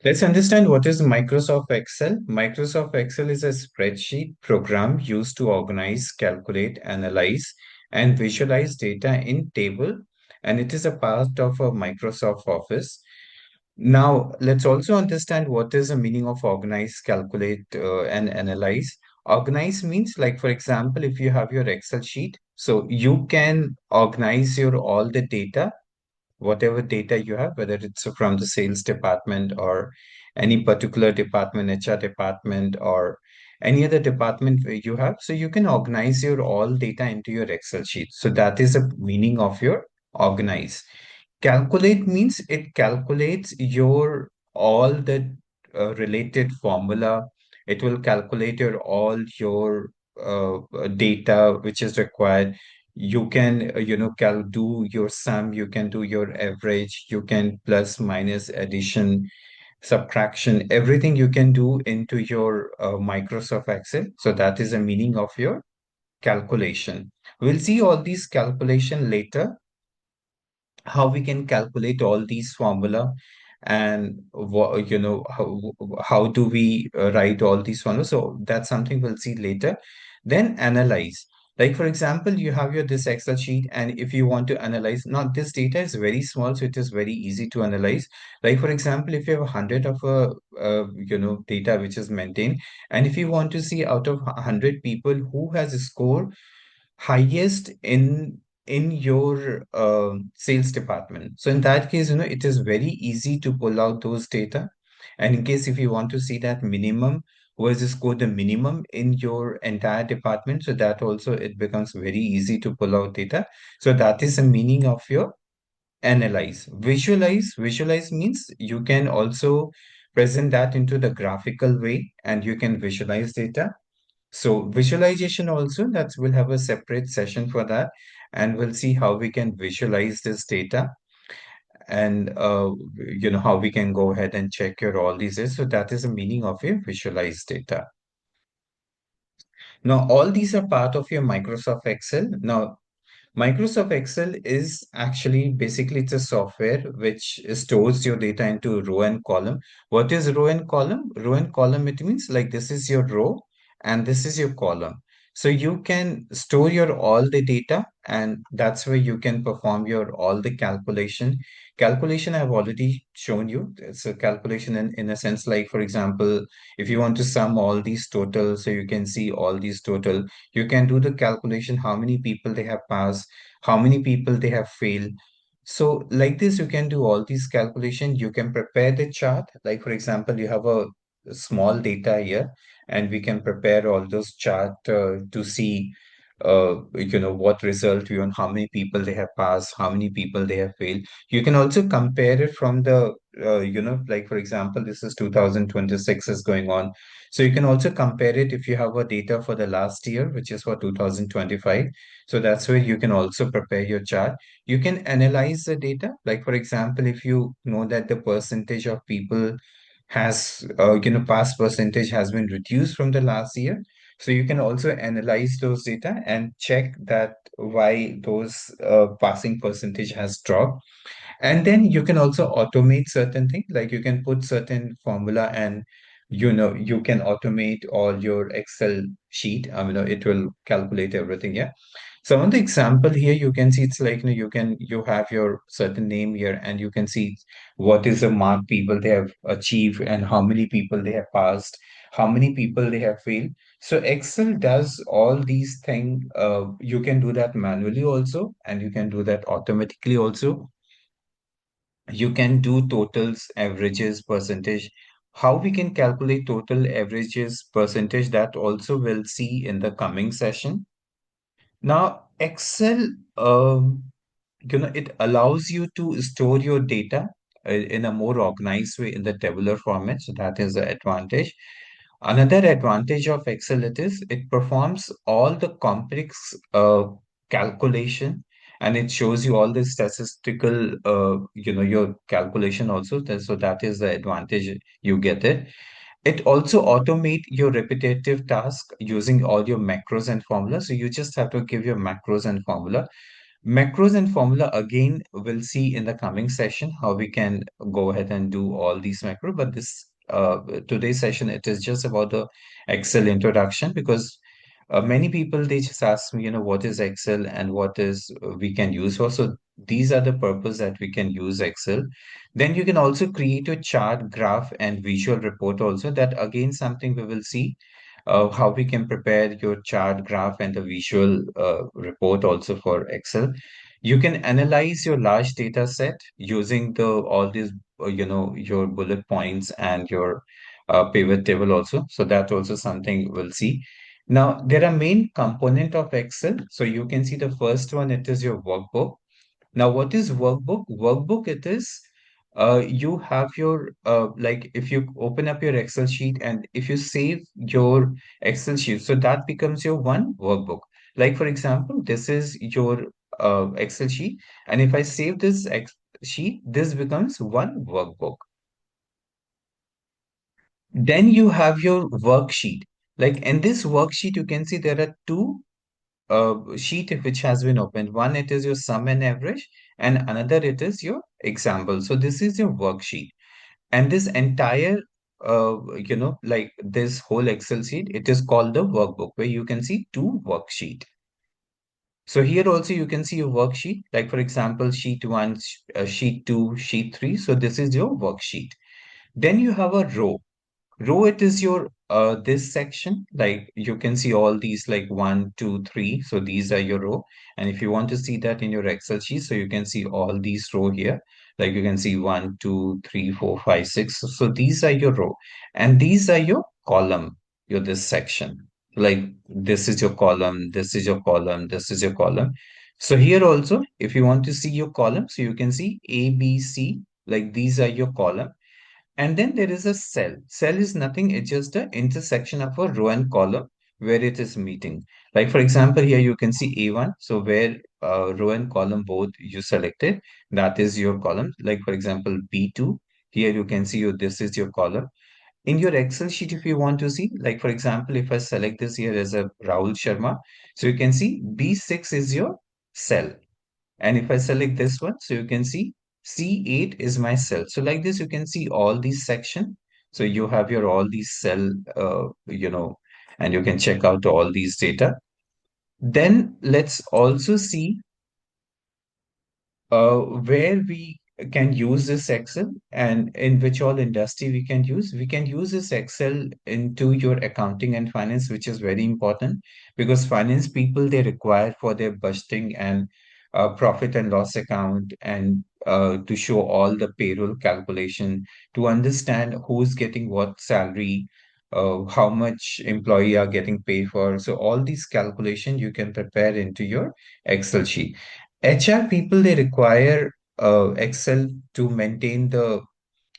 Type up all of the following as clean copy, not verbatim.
Let's understand what is Microsoft Excel. Microsoft Excel is a spreadsheet program used to organize, calculate, analyze, and visualize data in table, and it is a part of a Microsoft Office. Now, let's also understand what is the meaning of organize, calculate, and analyze. Organize means, like, for example, if you have your Excel sheet, so you can organize your all the data, whatever data you have, whether it's from the sales department or any particular department, HR department, or any other department where you have. So you can organize your all data into your Excel sheet. So that is the meaning of your organize. Calculate means it calculates your all the related formula. It will calculate your all your data which is required. You can do your sum, you can do your average, you can plus minus addition, subtraction, everything you can do into your Microsoft Excel. So that is the meaning of your calculation. We'll see all these calculation later, how we can calculate all these formula, and how do we write all these formulas. So that's something we'll see later. Then analyze, like for example, you have your this Excel sheet, and if you want to analyze, now this data is very small, so it is very easy to analyze. Like for example, if you have 100 of a data which is maintained, and if you want to see out of 100 people who has scored highest in your sales department. So in that case, it is very easy to pull out those data. And in case if you want to see that minimum, who has scored the minimum in your entire department, so that also it becomes very easy to pull out data. So that is the meaning of your analyze. Visualize. Visualize means you can also present that into the graphical way, and you can visualize data. So visualization also, that we'll have a separate session for that, and we'll see how we can visualize this data, and how we can go ahead and check your all these. So that is the meaning of your visualized data. Now, all these are part of your Microsoft Excel. Now, Microsoft Excel is actually basically it's a software which stores your data into row and column. What is row and column? Row and column, it means like this is your row and this is your column. So you can store your all the data, and that's where you can perform your all the calculation. Calculation I've already shown you. It's a calculation in a sense, like for example, if you want to sum all these total, so you can see all these total, you can do the calculation how many people they have passed, how many people they have failed. So like this, you can do all these calculations. You can prepare the chart. Like for example, you have a small data here, and we can prepare all those chart to see, what result we want, how many people they have passed, how many people they have failed. You can also compare it from the, like for example, this is 2026 is going on. So you can also compare it if you have a data for the last year, which is for 2025. So that's where you can also prepare your chart. You can analyze the data. Like for example, if you know that the percentage of people has, past percentage has been reduced from the last year. So you can also analyze those data and check that why those passing percentage has dropped. And then you can also automate certain things, like you can put certain formula, and you can automate all your Excel sheet. It will calculate everything. Yeah. So on the example here, you can see it's like, you have your certain name here, and you can see what is the mark people they have achieved and how many people they have passed, how many people they have failed. So Excel does all these things. You can do that manually also, and you can do that automatically also. You can do totals, averages, percentage. How we can calculate total, averages, percentage, that also we'll see in the coming session. Now, Excel, it allows you to store your data in a more organized way in the tabular format. So that is the advantage. Another advantage of Excel it is it performs all the complex calculation, and it shows you all the statistical, your calculation also. So that is the advantage you get it. It also automate your repetitive task using all your macros and formulas. So you just have to give your macros and formula. Macros and formula again, we'll see in the coming session how we can go ahead and do all these macro. But this today's session, it is just about the Excel introduction because many people they just ask me, what is Excel and what is we can use for. So these are the purpose that we can use Excel. Then you can also create a chart, graph, and visual report also. That again something we will see how we can prepare your chart, graph, and the visual report also for Excel. You can analyze your large data set using the all these, your bullet points and your pivot table also. So that also something we'll see. Now, there are main component of Excel. So you can see the first one, it is your workbook. Now, what is workbook? Workbook, it is you have your like if you open up your Excel sheet and if you save your Excel sheet, so that becomes your one workbook. Like for example, this is your Excel sheet, and if I save this sheet, this becomes one workbook. Then you have your worksheet. Like in this worksheet, you can see there are two sheet which has been opened. One, it is your sum and average, and another, it is your example. So this is your worksheet. And this entire, like this whole Excel sheet, it is called the workbook, where you can see two worksheet. So here also you can see your worksheet, like for example, sheet one, sheet two, sheet three. So this is your worksheet. Then you have a row. Row, it is your this section. Like you can see all these like one, two, three. So these are your row. And if you want to see that in your Excel sheet, so you can see all these row here. Like you can see one, two, three, four, five, six. So these are your row. And these are your column, your this section. Like this is your column, this is your column, this is your column. So here also, if you want to see your column, so you can see A, B, C, like these are your column. And then there is a cell. Cell is nothing, it's just the intersection of a row and column where it is meeting. Like for example, here you can see A1. So where row and column both you selected, that is your column. Like for example, B2, here you can see this is your column. In your Excel sheet, if you want to see, like for example, if I select this here as a Rahul Sharma, so you can see B6 is your cell. And if I select this one, so you can see C8 is my cell. So like this, you can see all these section. So you have your all these cell, and you can check out all these data. Then let's also see where we can use this Excel and in which all industry we can use. We can use this Excel into your accounting and finance, which is very important because finance people they require for their budgeting and profit and loss account and to show all the payroll calculation, to understand who's getting what salary, how much employee are getting paid for. So all these calculation you can prepare into your Excel sheet. HR people, they require Excel to maintain the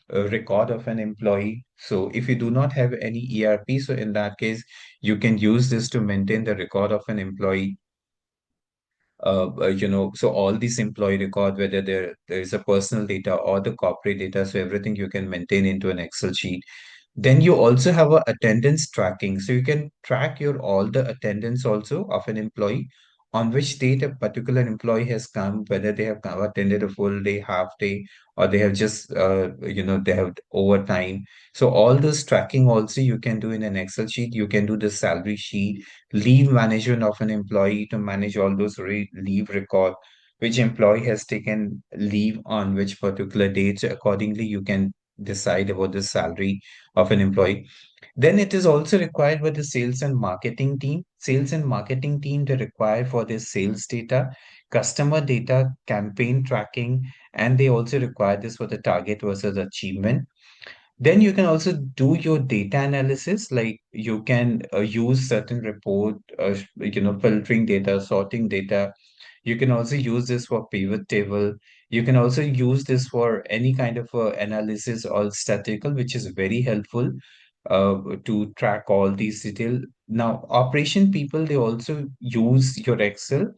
record of an employee. So if you do not have any ERP, so in that case, you can use this to maintain the record of an employee. So all these employee record, whether there is a personal data or the corporate data, so everything you can maintain into an Excel sheet. Then you also have a attendance tracking. So you can track your all the attendance also of an employee, on which date a particular employee has come, whether they have attended a full day, half day, or they have just they have overtime. So all this tracking also you can do in an Excel sheet. You can do the salary sheet, leave management of an employee to manage all those leave record, which employee has taken leave on which particular date. So accordingly, you can decide about the salary of an employee. Then it is also required by the sales and marketing team. Sales and marketing team, they require for their sales data, customer data, campaign tracking, and they also require this for the target versus achievement. Then you can also do your data analysis, like you can use certain report, filtering data, sorting data. You can also use this for pivot table. You can also use this for any kind of analysis or statistical, which is very helpful to track all these detail. Now, operation people, they also use your Excel.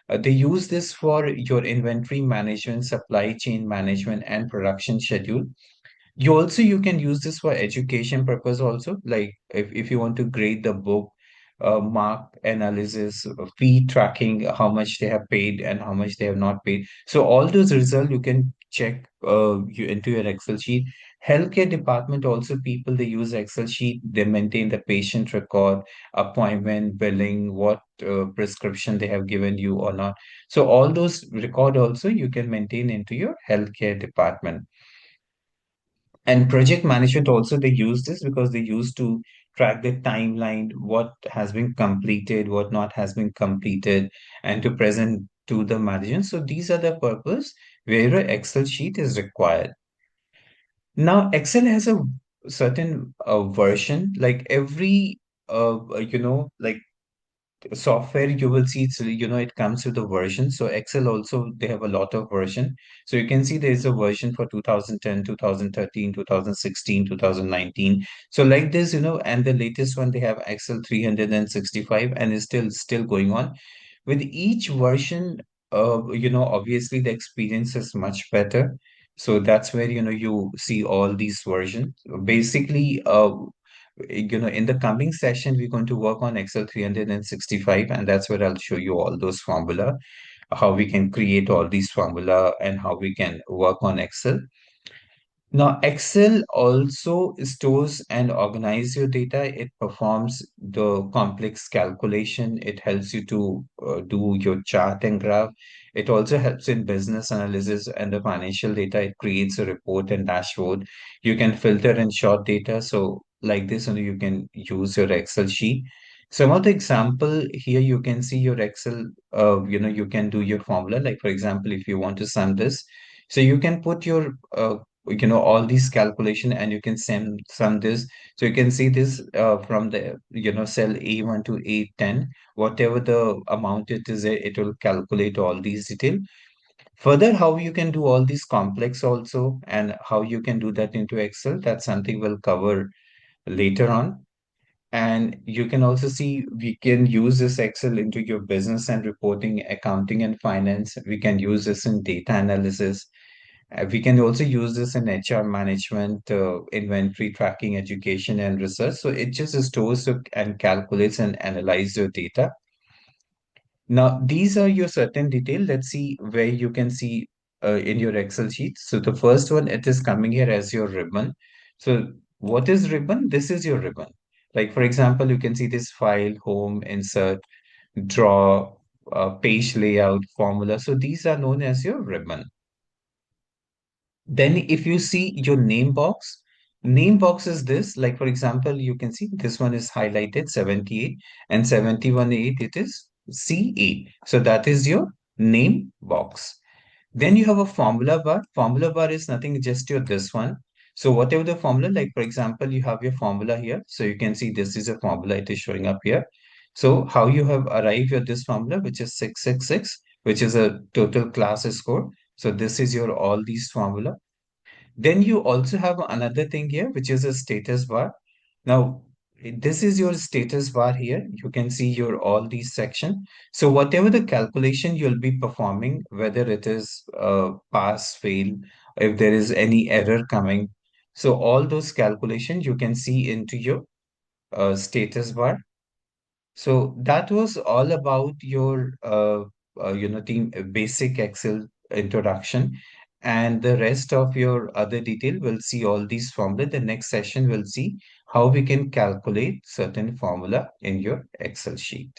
They use this for your inventory management, supply chain management, and production schedule. You can use this for education purpose also. Like if you want to grade the book, mark analysis, fee tracking, how much they have paid and how much they have not paid. So all those results you can check into your Excel sheet. Healthcare department also, people they use Excel sheet. They maintain the patient record, appointment, billing, what prescription they have given you or not. So all those record also you can maintain into your healthcare department. And project management also, they use this because they used to track the timeline, what has been completed, what not has been completed, and to present to the management. So these are the purpose where an Excel sheet is required. Now, Excel has a certain version, like every like software you will see it's, it comes with a version. So Excel also, they have a lot of version. So you can see there is a version for 2010, 2013, 2016, 2019. So like this, and the latest one, they have Excel 365, and is still going on with each version. Obviously the experience is much better. So that's where you see all these versions basically. In the coming session, we're going to work on Excel 365, and that's where I'll show you all those formula, how we can create all these formula and how we can work on Excel. Now, Excel also stores and organize your data. It performs the complex calculation. It helps you to do your chart and graph. It also helps in business analysis and the financial data. It creates a report and dashboard. You can filter and sort data. So like this, you can use your Excel sheet. Some of the example here, you can see your Excel, you can do your formula. Like for example, if you want to sum this, so you can put your all these calculation and you can sum this. So you can see this from the cell A1 to A10, whatever the amount it is, it will calculate all these detail. Further, how you can do all these complex also and how you can do that into Excel, that's something we'll cover later on. And you can also see we can use this Excel into your business and reporting, accounting and finance. We can use this in data analysis. We can also use this in HR management, inventory tracking, education, and research. So it just stores and calculates and analyzes your data. Now, these are your certain detail. Let's see where you can see in your Excel sheet. So the first one, it is coming here as your ribbon. So what is ribbon? This is your ribbon. Like for example, you can see this file, home, insert, draw, page layout, formula. So these are known as your ribbon. Then if you see your name box is this, like for example, you can see this one is highlighted 78 and 71.8, it is C8. So that is your name box. Then you have a formula bar. Formula bar is nothing, just your this one. So whatever the formula, like for example, you have your formula here. So you can see this is a formula, it is showing up here. So how you have arrived at this formula, which is 666, which is a total class score. So this is your all these formula. Then you also have another thing here, which is a status bar. Now, this is your status bar here. You can see your all these section. So whatever the calculation you'll be performing, whether it is pass, fail, if there is any error coming. So all those calculations you can see into your status bar. So that was all about your, team basic Excel introduction, and the rest of your other detail will see all these formula. The next session will see how we can calculate certain formula in your Excel sheet.